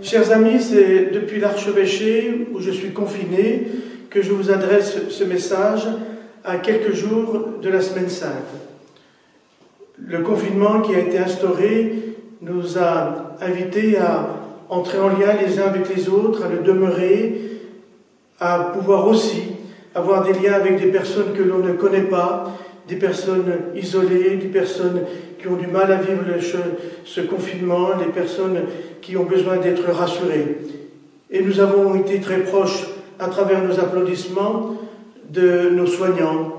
Chers amis, c'est depuis l'archevêché où je suis confiné que je vous adresse ce message à quelques jours de la Semaine Sainte. Le confinement qui a été instauré nous a invités à entrer en lien les uns avec les autres, à le demeurer, à pouvoir aussi avoir des liens avec des personnes que l'on ne connaît pas, des personnes isolées, des personnes qui ont du mal à vivre ce confinement, les personnes qui ont besoin d'être rassurées. Et nous avons été très proches, à travers nos applaudissements, de nos soignants,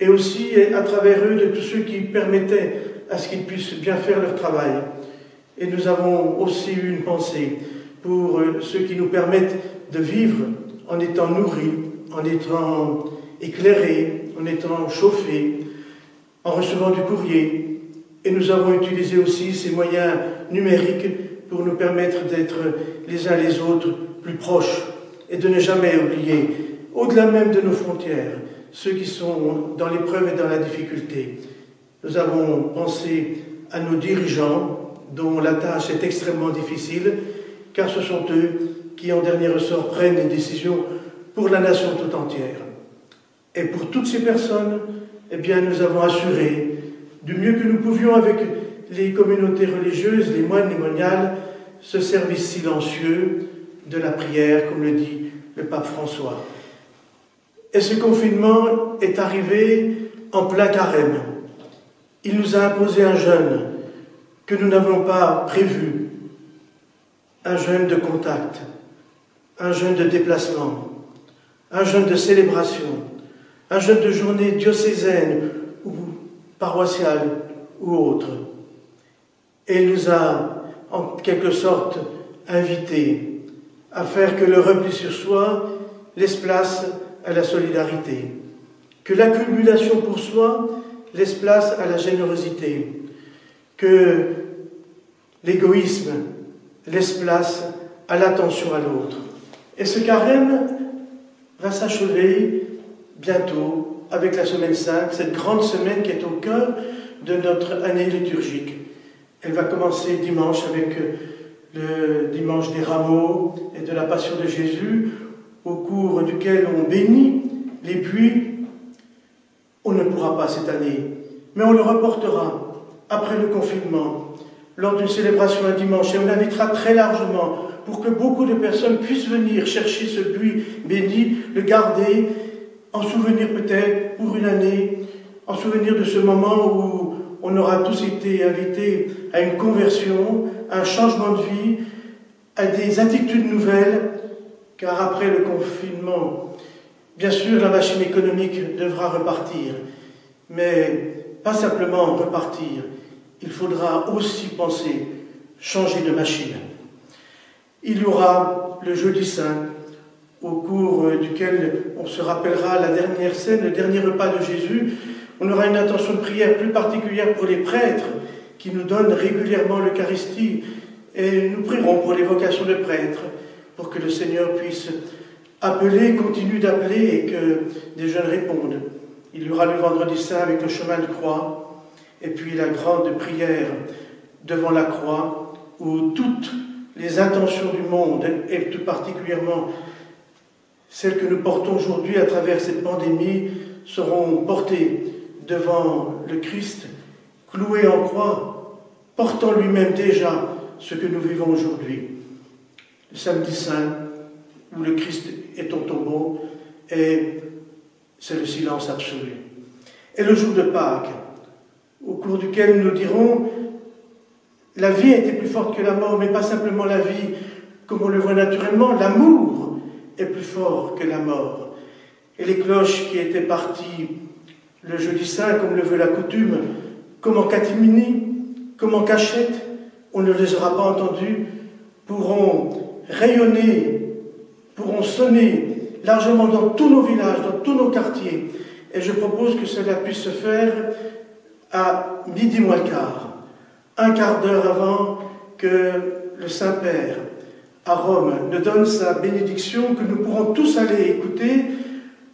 et aussi à travers eux de tous ceux qui permettaient à ce qu'ils puissent bien faire leur travail. Et nous avons aussi eu une pensée pour ceux qui nous permettent de vivre en étant nourris, en étant éclairés, en étant chauffés, en recevant du courrier. Et nous avons utilisé aussi ces moyens numériques pour nous permettre d'être les uns les autres plus proches et de ne jamais oublier, au-delà même de nos frontières, ceux qui sont dans l'épreuve et dans la difficulté. Nous avons pensé à nos dirigeants, dont la tâche est extrêmement difficile, car ce sont eux qui, en dernier ressort, prennent les décisions pour la nation tout entière. Et pour toutes ces personnes, eh bien, nous avons assuré du mieux que nous pouvions avec les communautés religieuses, les moines, les moniales, ce service silencieux de la prière, comme le dit le pape François. Et ce confinement est arrivé en plein carême. Il nous a imposé un jeûne que nous n'avions pas prévu, un jeûne de contact, un jeûne de déplacement, un jeûne de célébration, un jeûne de journée diocésaine ou paroissiale ou autre. Et il nous a, en quelque sorte, invités à faire que le repli sur soi laisse place à la solidarité, que l'accumulation pour soi laisse place à la générosité, que l'égoïsme laisse place à l'attention à l'autre. Et ce carême va s'achever bientôt avec la Semaine Sainte, cette grande semaine qui est au cœur de notre année liturgique. Elle va commencer dimanche avec le dimanche des rameaux et de la Passion de Jésus, au cours duquel on bénit les puits. On ne pourra pas cette année, mais on le reportera après le confinement, lors d'une célébration un dimanche, et on invitera très largement pour que beaucoup de personnes puissent venir chercher ce puits béni, le garder, en souvenir peut-être pour une année, en souvenir de ce moment où on aura tous été invités à une conversion, à un changement de vie, à des attitudes nouvelles, car après le confinement, bien sûr, la machine économique devra repartir, mais pas simplement repartir, il faudra aussi penser changer de machine. Il y aura le Jeudi Saint, au cours duquel on se rappellera la dernière scène, le dernier repas de Jésus. On aura une intention de prière plus particulière pour les prêtres qui nous donnent régulièrement l'Eucharistie. Et nous prierons pour les vocations de prêtres, pour que le Seigneur puisse appeler, continue d'appeler et que des jeunes répondent. Il y aura le Vendredi Saint avec le chemin de croix et puis la grande prière devant la croix où toutes les intentions du monde et tout particulièrement celles que nous portons aujourd'hui à travers cette pandémie seront portées devant le Christ, cloué en croix, portant lui-même déjà ce que nous vivons aujourd'hui. Le Samedi Saint, où le Christ est au tombeau, et c'est le silence absolu. Et le jour de Pâques, au cours duquel nous dirons la vie a été plus forte que la mort, mais pas simplement la vie comme on le voit naturellement, l'amour est plus fort que la mort. Et les cloches qui étaient parties le Jeudi Saint, comme le veut la coutume, comme en catimini, comme en cachette, on ne les aura pas entendues, pourront rayonner, pourront sonner largement dans tous nos villages, dans tous nos quartiers. Et je propose que cela puisse se faire à midi moins le quart, un quart d'heure avant que le Saint-Père à Rome ne donne sa bénédiction, que nous pourrons tous aller écouter,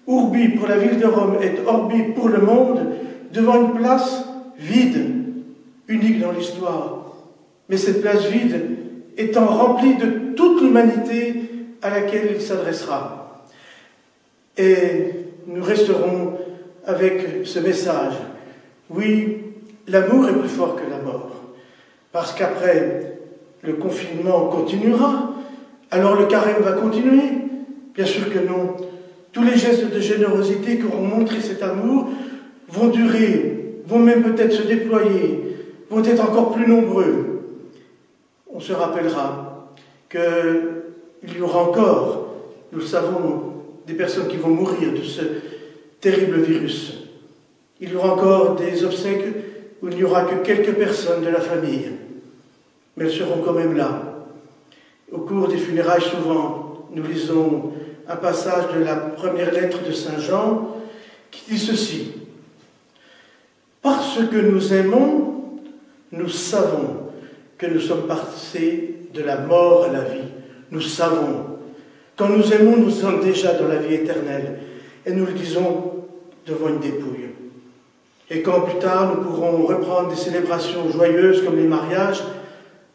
Urbi pour la ville de Rome et Orbi pour le monde, devant une place vide, unique dans l'histoire. Mais cette place vide étant remplie de toute l'humanité à laquelle il s'adressera. Et nous resterons avec ce message. Oui, l'amour est plus fort que la mort, parce qu'après, le confinement continuera, alors le carême va continuer. Bien sûr que non. Tous les gestes de générosité qui auront montré cet amour vont durer, vont même peut-être se déployer, vont être encore plus nombreux. On se rappellera qu'il y aura encore, nous le savons, des personnes qui vont mourir de ce terrible virus. Il y aura encore des obsèques où il n'y aura que quelques personnes de la famille, mais elles seront quand même là. Au cours des funérailles, souvent, nous lisons un passage de la première lettre de Saint Jean qui dit ceci. « Parce que nous aimons, nous savons que nous sommes passés de la mort à la vie. Nous savons. Quand nous aimons, nous sommes déjà dans la vie éternelle. Et nous le disons devant une dépouille. Et quand plus tard nous pourrons reprendre des célébrations joyeuses comme les mariages,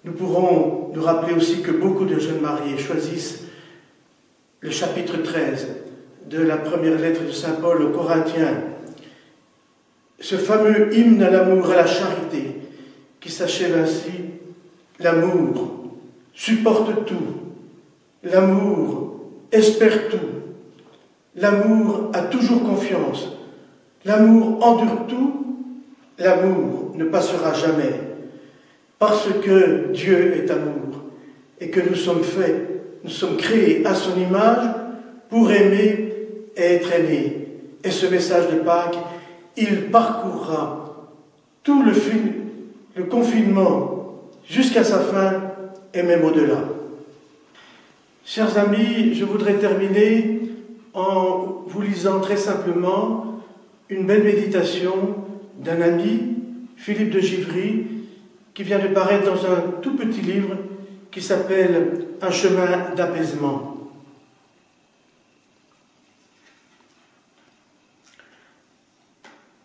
nous pourrons nous rappeler aussi que beaucoup de jeunes mariés choisissent le chapitre 13 de la première lettre de Saint Paul aux Corinthiens, ce fameux hymne à l'amour, à la charité, qui s'achève ainsi. L'amour supporte tout, l'amour espère tout, l'amour a toujours confiance, l'amour endure tout, l'amour ne passera jamais, parce que Dieu est amour et que nous sommes faits, nous sommes créés à son image pour aimer et être aimés. Et ce message de Pâques, il parcourra tout le confinement jusqu'à sa fin et même au-delà. Chers amis, je voudrais terminer en vous lisant très simplement une belle méditation d'un ami, Philippe de Givry, qui vient de paraître dans un tout petit livre qui s'appelle « Un chemin d'apaisement ».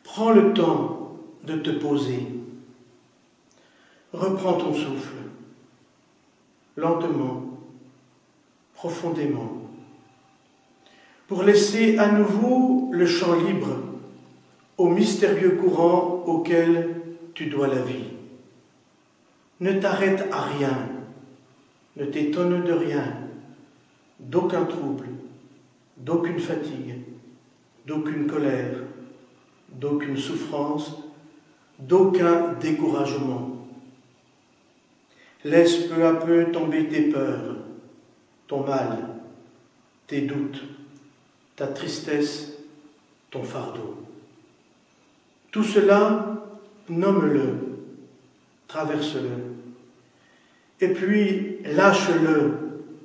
Prends le temps de te poser. Reprends ton souffle, lentement, profondément, pour laisser à nouveau le champ libre au mystérieux courant auquel tu dois la vie. Ne t'arrête à rien, ne t'étonne de rien, d'aucun trouble, d'aucune fatigue, d'aucune colère, d'aucune souffrance, d'aucun découragement. Laisse peu à peu tomber tes peurs, ton mal, tes doutes, ta tristesse, ton fardeau. Tout cela, nomme-le, traverse-le. Et puis, lâche-le,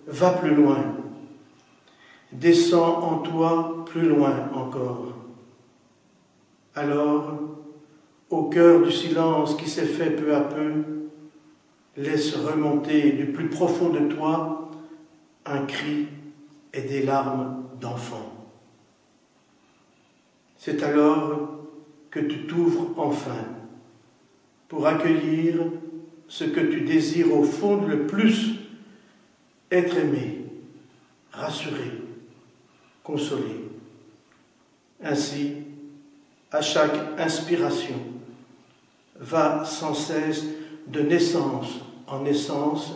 va plus loin. Descends en toi plus loin encore. Alors, au cœur du silence qui s'est fait peu à peu, laisse remonter du plus profond de toi un cri et des larmes d'enfant. C'est alors que tu t'ouvres enfin pour accueillir ce que tu désires au fond le plus, être aimé, rassuré, consolé. Ainsi, à chaque inspiration, va sans cesse de naissance en naissance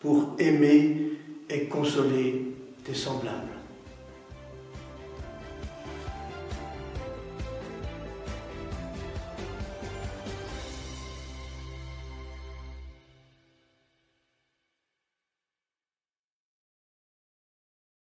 pour aimer et consoler tes semblables.